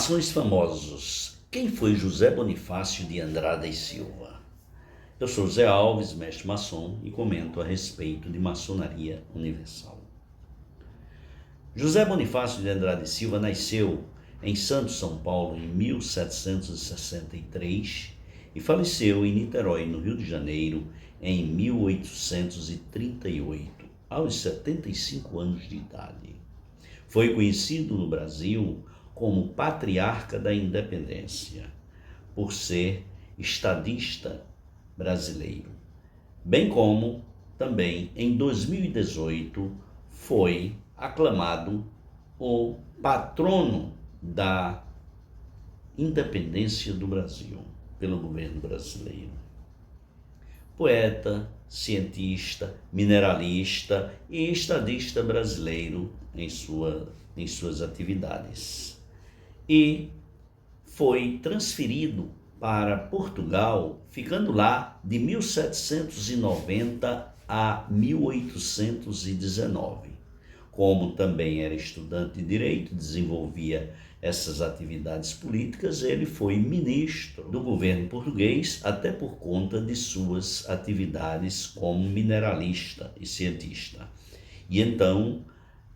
Maçons famosos. Quem foi José Bonifácio de Andrada e Silva? Eu sou Zé Alves, mestre maçom, e comento a respeito de maçonaria universal. José Bonifácio de Andrada e Silva nasceu em Santos, São Paulo, em 1763 e faleceu em Niterói, no Rio de Janeiro, em 1838, aos 75 anos de idade. Foi conhecido no Brasil como patriarca da independência, por ser estadista brasileiro, bem como também em 2018 foi aclamado o patrono da independência do Brasil pelo governo brasileiro. Poeta, cientista, mineralista e estadista brasileiro em suas atividades. E foi transferido para Portugal, ficando lá de 1790 a 1819. Como também era estudante de direito, desenvolvia essas atividades políticas, ele foi ministro do governo português, até por conta de suas atividades como mineralista e cientista. E então,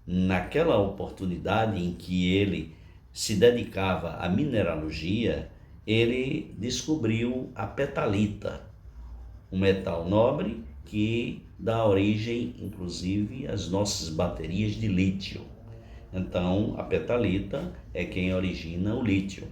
naquela oportunidade em que ele se dedicava à mineralogia, ele descobriu a petalita, um metal nobre que dá origem, inclusive, às nossas baterias de lítio. Então, a petalita é quem origina o lítio.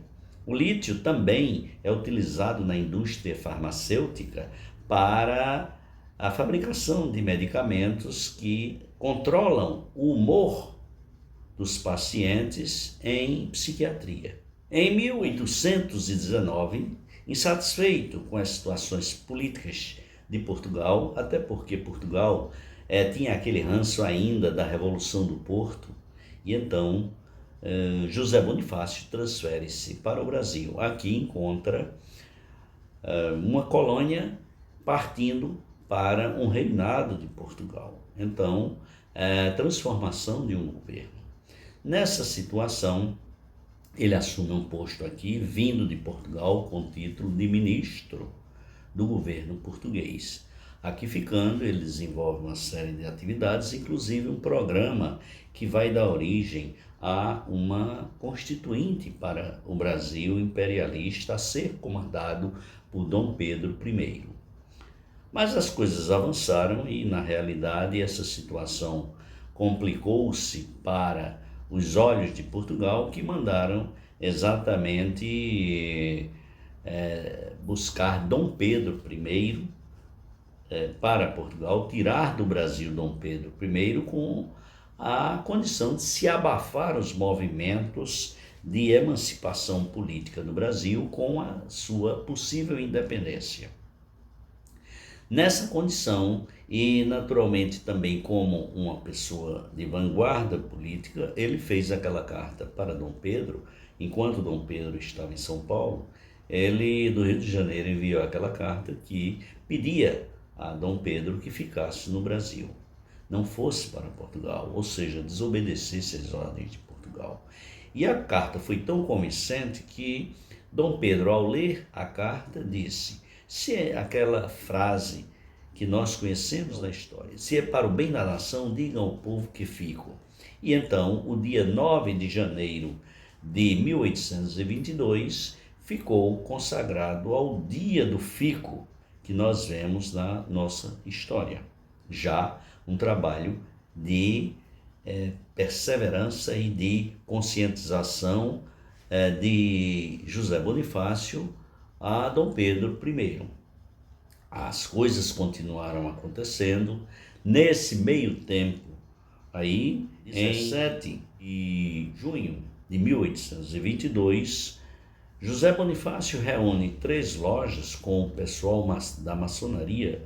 O lítio também é utilizado na indústria farmacêutica para a fabricação de medicamentos que controlam o humor dos pacientes em psiquiatria. Em 1819, insatisfeito com as situações políticas de Portugal, até porque Portugal tinha aquele ranço ainda da Revolução do Porto, e então José Bonifácio transfere-se para o Brasil. Aqui encontra uma colônia partindo para um reinado de Portugal. Então, transformação de um governo. Nessa situação, ele assume um posto aqui, vindo de Portugal, com o título de ministro do governo português. Aqui ficando, ele desenvolve uma série de atividades, inclusive um programa que vai dar origem a uma constituinte para o Brasil imperialista a ser comandado por Dom Pedro I. Mas as coisas avançaram e, na realidade, essa situação complicou-se para os olhos de Portugal, que mandaram exatamente buscar Dom Pedro I para Portugal, tirar do Brasil Dom Pedro I com a condição de se abafar os movimentos de emancipação política no Brasil com a sua possível independência. Nessa condição, e naturalmente também como uma pessoa de vanguarda política, ele fez aquela carta para Dom Pedro, enquanto Dom Pedro estava em São Paulo. Ele, do Rio de Janeiro, enviou aquela carta que pedia a Dom Pedro que ficasse no Brasil, não fosse para Portugal, ou seja, desobedecesse às ordens de Portugal. E a carta foi tão convincente que Dom Pedro, ao ler a carta, disse: se é aquela frase que nós conhecemos na história, se é para o bem da nação, digam ao povo que fico. E então, o dia 9 de janeiro de 1822, ficou consagrado ao dia do fico, que nós vemos na nossa história. Já um trabalho de perseverança e de conscientização de José Bonifácio a Dom Pedro I. As coisas continuaram acontecendo. Nesse meio tempo, aí, 17 de junho de 1822, José Bonifácio reúne 3 lojas com o pessoal da maçonaria,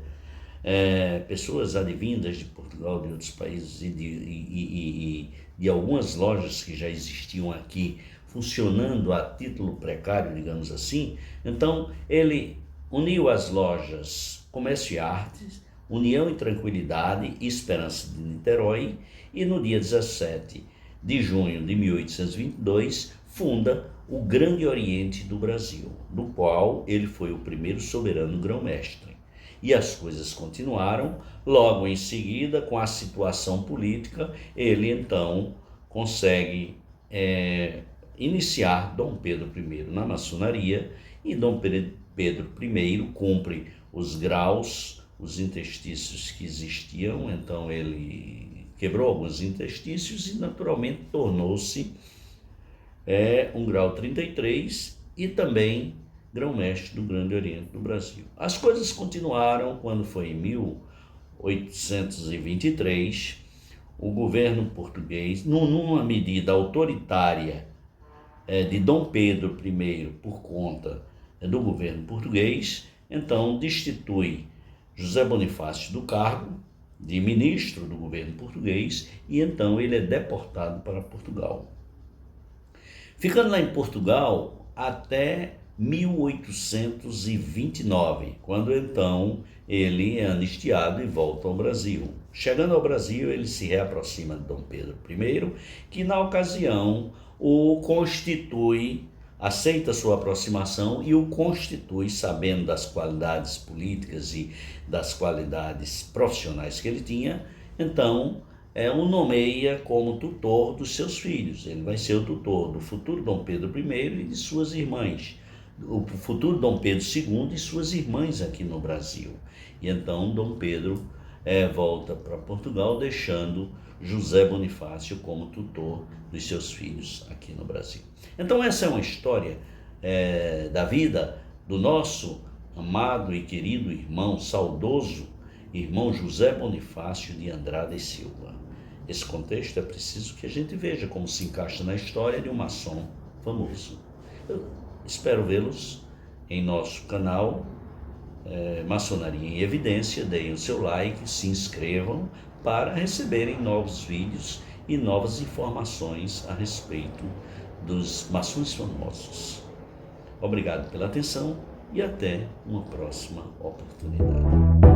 pessoas advindas de Portugal, de outros países e de algumas lojas que já existiam aqui, funcionando a título precário, digamos assim. Então, ele uniu as lojas Comércio e Artes, União e Tranquilidade e Esperança de Niterói, e no dia 17 de junho de 1822 funda o Grande Oriente do Brasil, do qual ele foi o primeiro soberano grão-mestre. E as coisas continuaram. Logo em seguida, com a situação política, ele então consegue iniciar Dom Pedro I na maçonaria, e Dom Pedro I cumpre os graus, os interstícios que existiam. Então ele quebrou alguns interstícios e naturalmente tornou-se um grau 33 e também grão-mestre do Grande Oriente do Brasil. As coisas continuaram quando foi em 1823, o governo português, numa medida autoritária de Dom Pedro I por conta do governo português, então destitui José Bonifácio do cargo de ministro do governo português, e então ele é deportado para Portugal. Ficando lá em Portugal até 1829, quando então ele é anistiado e volta ao Brasil. Chegando ao Brasil, ele se reaproxima de Dom Pedro I, que na ocasião o constitui, aceita sua aproximação e o constitui, sabendo das qualidades políticas e das qualidades profissionais que ele tinha, então o nomeia como tutor dos seus filhos. Ele vai ser o tutor do futuro Dom Pedro I e de suas irmãs, o futuro Dom Pedro II e suas irmãs aqui no Brasil. E então Dom Pedro volta para Portugal, deixando José Bonifácio como tutor dos seus filhos aqui no Brasil. Então essa é uma história da vida do nosso amado e querido irmão, saudoso irmão José Bonifácio de Andrade e Silva. Esse contexto é preciso que a gente veja como se encaixa na história de um maçom famoso. Eu espero vê-los em nosso canal Maçonaria em Evidência. Deem o seu like, se inscrevam para receberem novos vídeos e novas informações a respeito dos maçons famosos. Obrigado pela atenção e até uma próxima oportunidade.